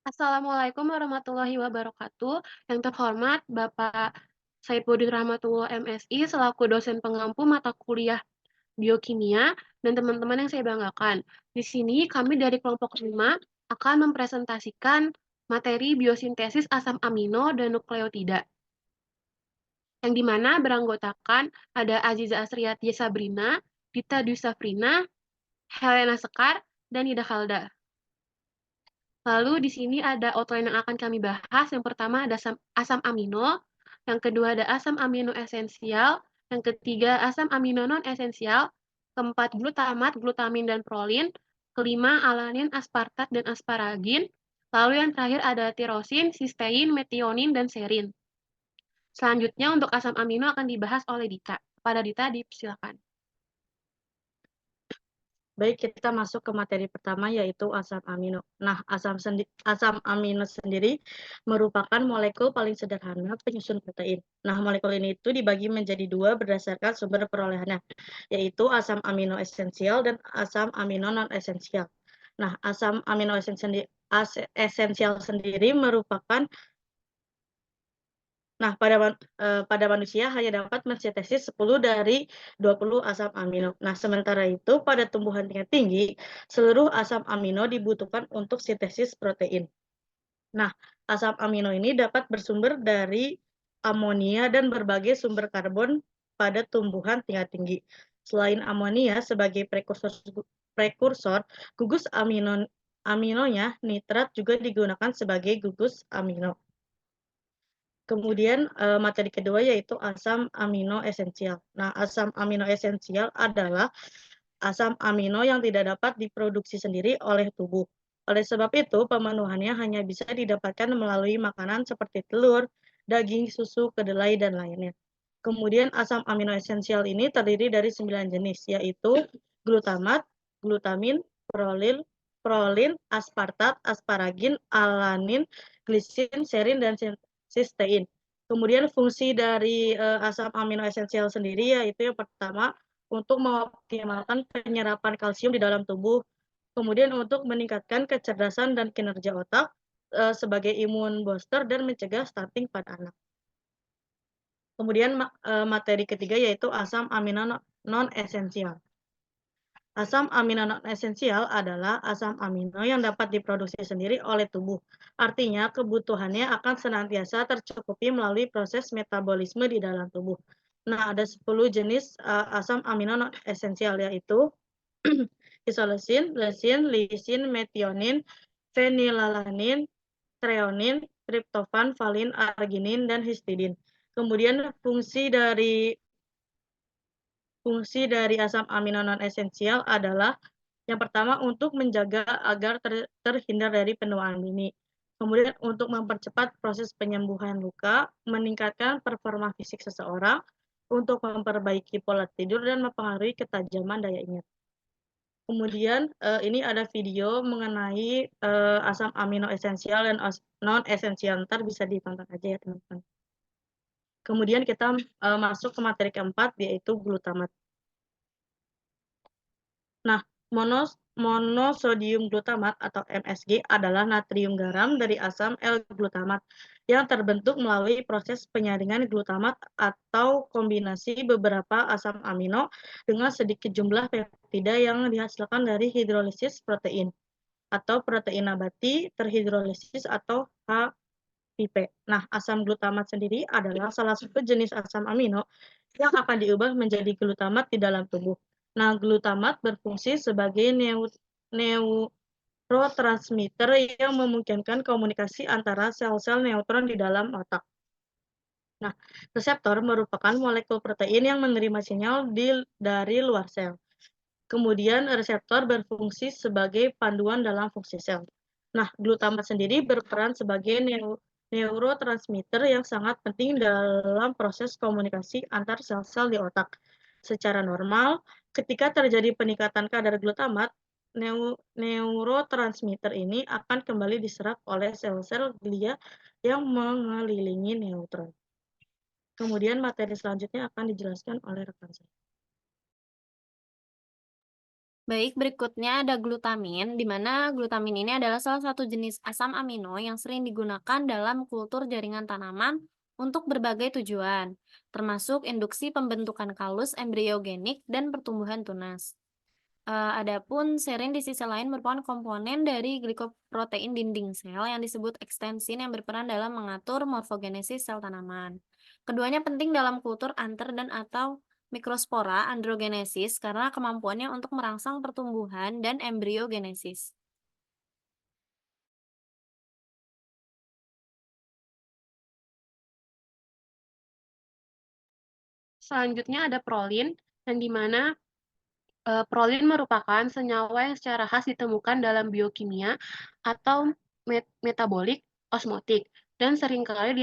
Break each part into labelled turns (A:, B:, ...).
A: Assalamualaikum warahmatullahi wabarakatuh. Yang terhormat Bapak Saipudin Rahmatullah MSI selaku dosen pengampu mata kuliah biokimia dan teman-teman yang saya banggakan. Di sini kami dari kelompok 5 akan mempresentasikan materi biosintesis asam amino dan nukleotida, yang dimana beranggotakan ada Aziza Asriati Sabrina, Dita Dwi Safrina, Helena Sekar, dan Ida Halda. Lalu di sini ada outline yang akan kami bahas. Yang pertama ada asam amino, yang kedua ada asam amino esensial, yang ketiga asam amino non esensial, keempat glutamat, glutamin dan prolin, kelima alanin, aspartat dan asparagin, lalu yang terakhir ada tirosin, sistein, metionin dan serin. Selanjutnya untuk asam amino akan dibahas oleh Dita. Pada Dita dipersilakan.
B: Baik, kita masuk ke materi pertama yaitu asam amino. Nah, asam amino sendiri merupakan molekul paling sederhana penyusun protein. Nah, molekul ini itu dibagi menjadi dua berdasarkan sumber perolehannya, yaitu asam amino esensial dan asam amino non esensial. Nah, asam amino esensial sendiri merupakan Nah, pada manusia hanya dapat mensintesis 10 dari 20 asam amino. Nah, sementara itu pada tumbuhan tingkat tinggi, seluruh asam amino dibutuhkan untuk sintesis protein. Nah, asam amino ini dapat bersumber dari amonia dan berbagai sumber karbon pada tumbuhan tingkat tinggi. Selain amonia sebagai prekursor gugus aminonya, nitrat juga digunakan sebagai gugus amino. Kemudian materi kedua yaitu asam amino esensial. Nah, asam amino esensial adalah asam amino yang tidak dapat diproduksi sendiri oleh tubuh. Oleh sebab itu, pemenuhannya hanya bisa didapatkan melalui makanan seperti telur, daging, susu, kedelai, dan lainnya. Kemudian asam amino esensial ini terdiri dari 9 jenis, yaitu glutamat, glutamin, prolin, aspartat, asparagin, alanin, glisin, serin, dan sistein. Kemudian fungsi dari asam amino esensial sendiri yaitu yang pertama untuk mengoptimalkan penyerapan kalsium di dalam tubuh, kemudian untuk meningkatkan kecerdasan dan kinerja otak sebagai imun booster dan mencegah stunting pada anak. Kemudian materi ketiga yaitu asam amino non esensial. Asam amino non-esensial adalah asam amino yang dapat diproduksi sendiri oleh tubuh. Artinya, kebutuhannya akan senantiasa tercukupi melalui proses metabolisme di dalam tubuh. Nah, ada 10 jenis asam amino non-esensial, yaitu isoleusin, leusin, lisin, metionin, fenilalanin, treonin, triptofan, valin, arginin, dan histidin. Kemudian Fungsi dari asam amino non-esensial adalah yang pertama untuk menjaga agar terhindar dari penuaan dini. Kemudian untuk mempercepat proses penyembuhan luka, meningkatkan performa fisik seseorang, untuk memperbaiki pola tidur dan mempengaruhi ketajaman daya ingat. Kemudian ini ada video mengenai asam amino esensial dan non esensial. Ntar bisa ditonton aja ya teman-teman. Kemudian kita masuk ke materi keempat yaitu glutamat. Nah, monosodium glutamat atau MSG adalah natrium garam dari asam L-glutamat yang terbentuk melalui proses penyaringan glutamat atau kombinasi beberapa asam amino dengan sedikit jumlah peptida yang dihasilkan dari hidrolisis protein atau protein nabati terhidrolisis atau HPP. Nah, asam glutamat sendiri adalah salah satu jenis asam amino yang akan diubah menjadi glutamat di dalam tubuh. Nah, glutamat berfungsi sebagai neurotransmitter yang memungkinkan komunikasi antara sel-sel neutron di dalam otak. Nah, reseptor merupakan molekul protein yang menerima sinyal dari luar sel. Kemudian reseptor berfungsi sebagai panduan dalam fungsi sel. Nah, glutamat sendiri berperan sebagai neurotransmitter yang sangat penting dalam proses komunikasi antar sel-sel di otak. Secara normal, ketika terjadi peningkatan kadar glutamat, neurotransmitter ini akan kembali diserap oleh sel-sel glia yang mengelilingi neutron. Kemudian materi selanjutnya akan dijelaskan oleh rekan saya.
C: Baik, berikutnya ada glutamin, di mana glutamin ini adalah salah satu jenis asam amino yang sering digunakan dalam kultur jaringan tanaman untuk berbagai tujuan, termasuk induksi pembentukan kalus embriogenik dan pertumbuhan tunas. Adapun serin di sisi lain merupakan komponen dari glikoprotein dinding sel yang disebut ekstensin yang berperan dalam mengatur morfogenesis sel tanaman. Keduanya penting dalam kultur antar dan atau mikrospora androgenesis karena kemampuannya untuk merangsang pertumbuhan dan embriogenesis.
A: Selanjutnya ada prolin, yang di mana prolin merupakan senyawa yang secara khas ditemukan dalam biokimia atau metabolik osmotik dan seringkali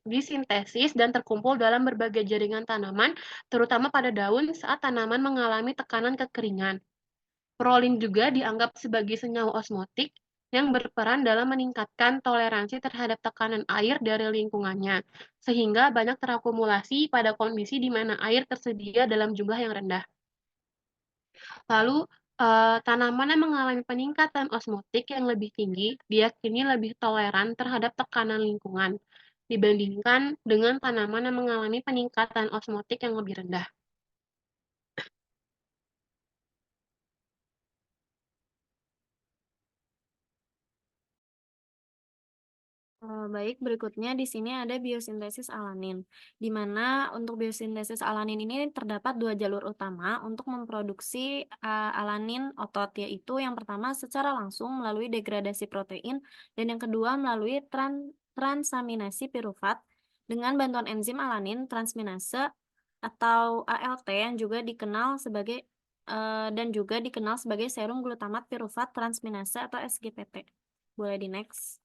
A: disintesis dan terkumpul dalam berbagai jaringan tanaman, terutama pada daun saat tanaman mengalami tekanan kekeringan. Prolin juga dianggap sebagai senyawa osmotik yang berperan dalam meningkatkan toleransi terhadap tekanan air dari lingkungannya, sehingga banyak terakumulasi pada kondisi di mana air tersedia dalam jumlah yang rendah. Lalu, tanaman yang mengalami peningkatan osmotik yang lebih tinggi diyakini lebih toleran terhadap tekanan lingkungan, dibandingkan dengan tanaman yang mengalami peningkatan osmotik yang lebih rendah.
C: Baik, berikutnya di sini ada biosintesis alanin, di mana untuk biosintesis alanin ini terdapat dua jalur utama untuk memproduksi alanin otot, yaitu yang pertama secara langsung melalui degradasi protein, dan yang kedua melalui transaminasi pirufat dengan bantuan enzim alanin transminase atau ALT yang juga dikenal sebagai serum glutamat pirufat transminase atau SGPT. Boleh di next.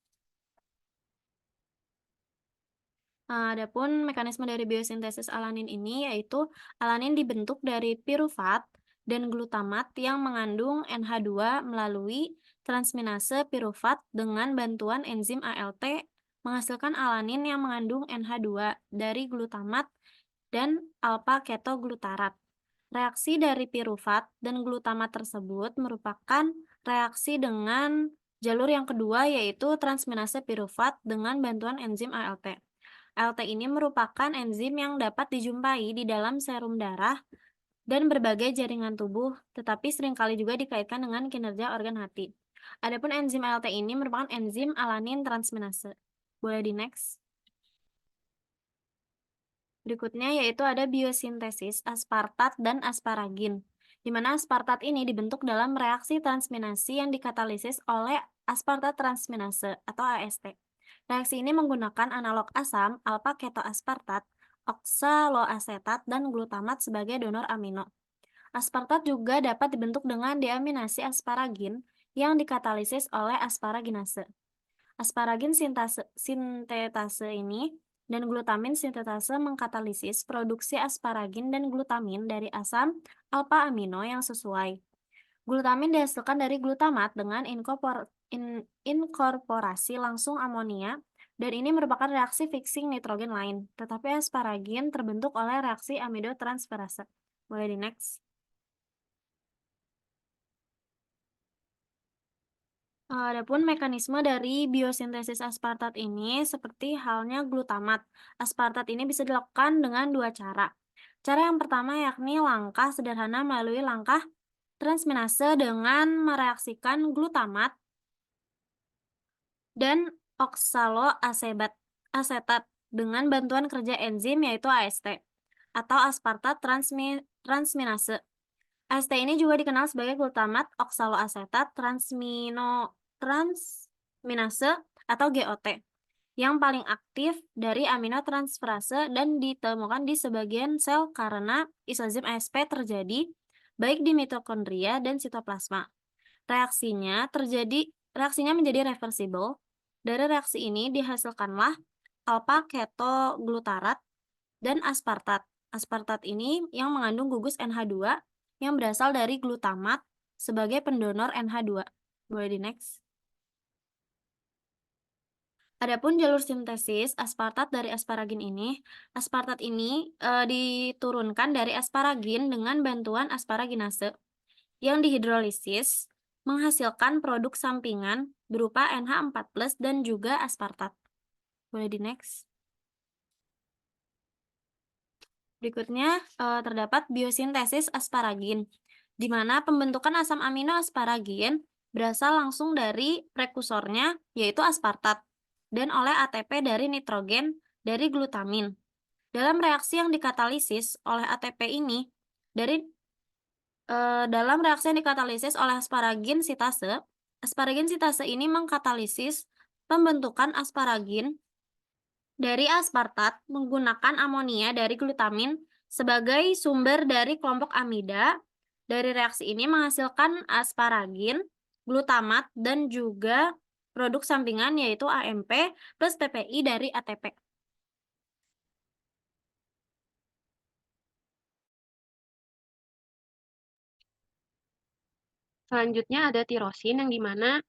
C: Adapun mekanisme dari biosintesis alanin ini yaitu alanin dibentuk dari pirufat dan glutamat yang mengandung NH2 melalui transminase pirufat dengan bantuan enzim ALT menghasilkan alanin yang mengandung NH2 dari glutamat dan alpha ketoglutarat. Reaksi dari pirufat dan glutamat tersebut merupakan reaksi dengan jalur yang kedua yaitu transminase pirufat dengan bantuan enzim ALT. ALT ini merupakan enzim yang dapat dijumpai di dalam serum darah dan berbagai jaringan tubuh, tetapi seringkali juga dikaitkan dengan kinerja organ hati. Adapun enzim ALT ini merupakan enzim alanin transminase. Boleh di next. Berikutnya yaitu ada biosintesis aspartat dan asparagin, di mana aspartat ini dibentuk dalam reaksi transminasi yang dikatalisis oleh aspartat transminase atau AST. Reaksi ini menggunakan analog asam alpha ketoaspartat, oksaloasetat, dan glutamat sebagai donor amino. Aspartat juga dapat dibentuk dengan deaminasi asparagin yang dikatalisis oleh asparaginase. Asparagin sintetase ini dan glutamin sintetase mengkatalisis produksi asparagin dan glutamin dari asam alpha amino yang sesuai. Glutamin dihasilkan dari glutamat dengan inkorporasi langsung amonia dan ini merupakan reaksi fixing nitrogen lain, tetapi asparagin terbentuk oleh reaksi amidotransferase. Boleh di next. Adapun mekanisme dari biosintesis aspartat ini seperti halnya glutamat. Aspartat ini bisa dilakukan dengan dua cara. Cara yang pertama yakni langkah sederhana melalui langkah transminase dengan mereaksikan glutamat dan oksaloasetat dengan bantuan kerja enzim yaitu AST atau aspartat transminase. AST ini juga dikenal sebagai glutamat oksaloasetat transminase atau GOT yang paling aktif dari aminotransferase dan ditemukan di sebagian sel karena isozim ASP terjadi baik di mitokondria dan sitoplasma. Reaksinya menjadi reversible. Dari reaksi ini dihasilkanlah alpha ketoglutarat dan aspartat. Aspartat ini yang mengandung gugus NH2 yang berasal dari glutamat sebagai pendonor NH2. Boleh di next. Adapun jalur sintesis aspartat dari asparagin ini, diturunkan dari asparagin dengan bantuan asparaginase. yang dihidrolisis menghasilkan produk sampingan berupa NH4+ dan juga aspartat. Boleh di next. Berikutnya terdapat biosintesis asparagin, di mana pembentukan asam amino asparagin berasal langsung dari prekursornya, yaitu aspartat, dan oleh ATP dari nitrogen dari glutamin. Dalam reaksi yang dikatalisis oleh ATP ini, dalam reaksi yang dikatalisis oleh asparagin sitase ini mengkatalisis pembentukan asparagin dari aspartat menggunakan amonia dari glutamin sebagai sumber dari kelompok amida. Dari reaksi ini menghasilkan asparagin, glutamat, dan juga produk sampingan yaitu AMP plus PPI dari ATP.
A: Selanjutnya ada tirosin yang dimana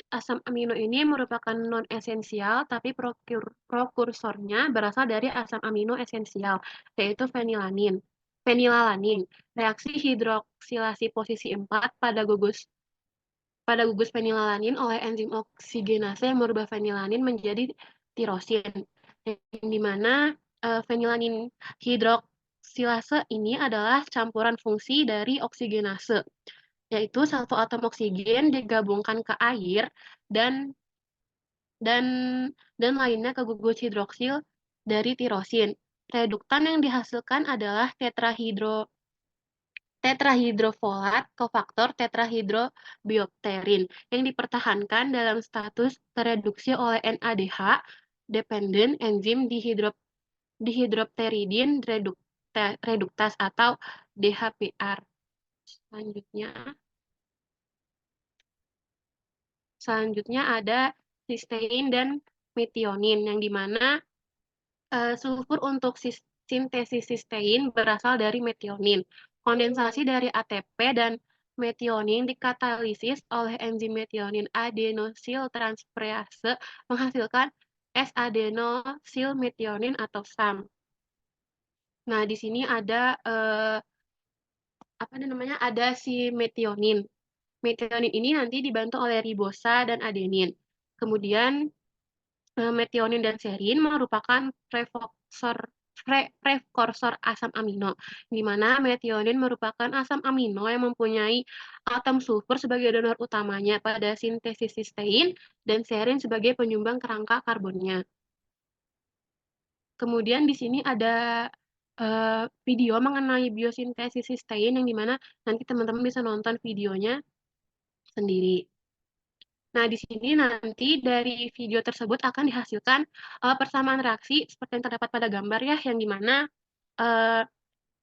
A: asam amino ini merupakan non-esensial, tapi prokursornya berasal dari asam amino esensial, yaitu fenilalanin. Reaksi hidroksilasi posisi 4 pada gugus fenilalanin oleh enzim oksigenase yang merubah fenilalanin menjadi tirosin, yang dimana fenilalanin hidroksilase ini adalah campuran fungsi dari oksigenase, yaitu satu atom oksigen digabungkan ke air dan dan dan lainnya ke gugus hidroksil dari tirosin. Reduktan yang dihasilkan adalah tetrahidrofolat kofaktor tetrahidrobiopterin yang dipertahankan dalam status tereduksi oleh NADH dependent enzim dihidropteridin reduktase atau DHPR. Selanjutnya ada sistein dan metionin, yang dimana sulfur untuk sintesis sistein berasal dari metionin. Kondensasi dari ATP dan metionin dikatalisis oleh enzim metionin adenosil transferase menghasilkan S-adenosil-metionin atau SAM. Nah, di sini ada ada si metionin. Metionin ini nanti dibantu oleh ribosa dan adenin. Kemudian metionin dan serin merupakan prekursor asam amino, di mana metionin merupakan asam amino yang mempunyai atom sulfur sebagai donor utamanya pada sintesis sistein dan serin sebagai penyumbang kerangka karbonnya. Kemudian di sini ada video mengenai biosintesis sistein, yang dimana nanti teman-teman bisa nonton videonya sendiri. Nah, di sini nanti dari video tersebut akan dihasilkan persamaan reaksi seperti yang terdapat pada gambar ya, yang dimana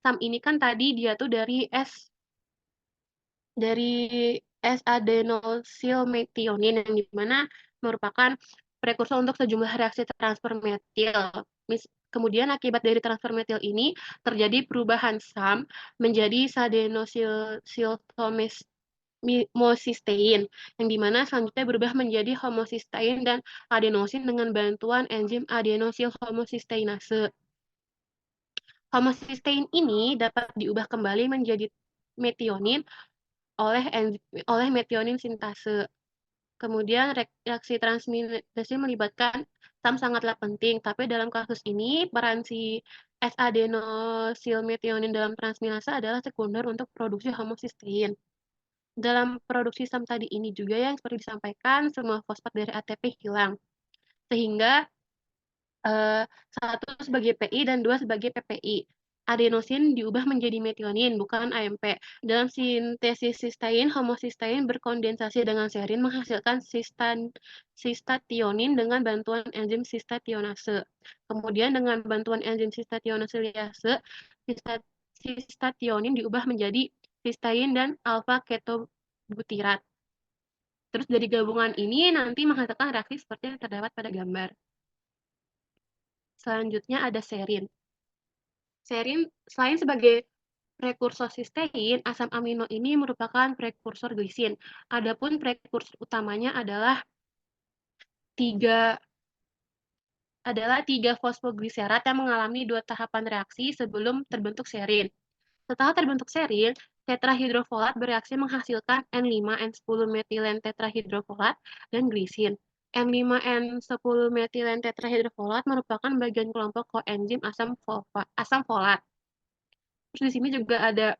A: SAM ini kan tadi dia tuh dari S-adenosilmetionin, yang dimana merupakan prekursor untuk sejumlah reaksi transfer metil. Kemudian akibat dari transfer metil ini terjadi perubahan SAM menjadi sadenosilcystein, yang dimana selanjutnya berubah menjadi homocysteine dan adenosin dengan bantuan enzim adenosil homocysteinase. Homocysteine ini dapat diubah kembali menjadi metionin oleh metionin sintase. Kemudian reaksi transminasi melibatkan SAM sangatlah penting, tapi dalam kasus ini peran si S-adenosilmetionin dalam transminase adalah sekunder untuk produksi homocysteine. Dalam produksi SAM tadi ini juga yang seperti disampaikan, semua fosfat dari ATP hilang, sehingga satu sebagai PI dan dua sebagai PPI. Adenosin diubah menjadi metionin, bukan AMP. Dalam sintesis sistein, homocysteine berkondensasi dengan serin menghasilkan cystathionin dengan bantuan enzim cystathionase. Kemudian dengan bantuan enzim cystathionase, cystathionin diubah menjadi cystein dan alpha ketobutirat. Terus dari gabungan ini nanti menghasilkan reaksi seperti yang terdapat pada gambar. Selanjutnya ada serin. Serin selain sebagai prekursor sistein, asam amino ini merupakan prekursor glisin. Adapun prekursor utamanya adalah tiga fosfogliserat yang mengalami 2 tahapan reaksi sebelum terbentuk serin. Setelah terbentuk serin, Tetrahidrofolat bereaksi menghasilkan N5N10 metilen tetrahidrofolat dan glisin. N5N10 metilen tetrahidrofolat merupakan bagian kelompok koenzim asam folat. Terus di sini juga ada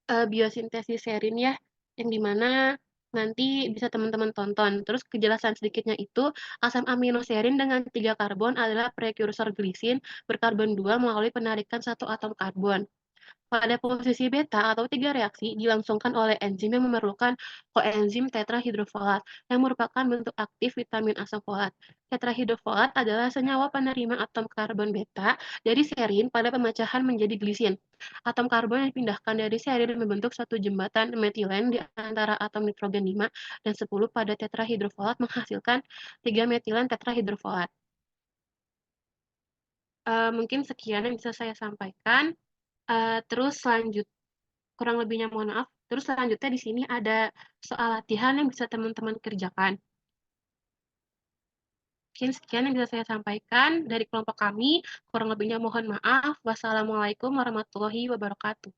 A: biosintesis serin ya, yang dimana nanti bisa teman-teman tonton. Terus kejelasan sedikitnya itu, asam aminoserin dengan 3 karbon adalah prekursor glisin berkarbon 2 melalui penarikan satu atom karbon. Pada posisi beta atau 3 reaksi dilangsungkan oleh enzim yang memerlukan koenzim tetrahidrofolat yang merupakan bentuk aktif vitamin asam folat. Tetrahidrofolat adalah senyawa penerima atom karbon beta dari serin pada pemecahan menjadi glisin. Atom karbon yang dipindahkan dari serin membentuk satu jembatan metilen di antara atom nitrogen 5 dan 10 pada tetrahidrofolat menghasilkan 3 metilen tetrahidrofolat. Mungkin sekian yang bisa saya sampaikan. Terus kurang lebihnya mohon maaf. Terus selanjutnya di sini ada soal latihan yang bisa teman-teman kerjakan. Mungkin sekian yang bisa saya sampaikan dari kelompok kami. Kurang lebihnya mohon maaf. Wassalamualaikum warahmatullahi wabarakatuh.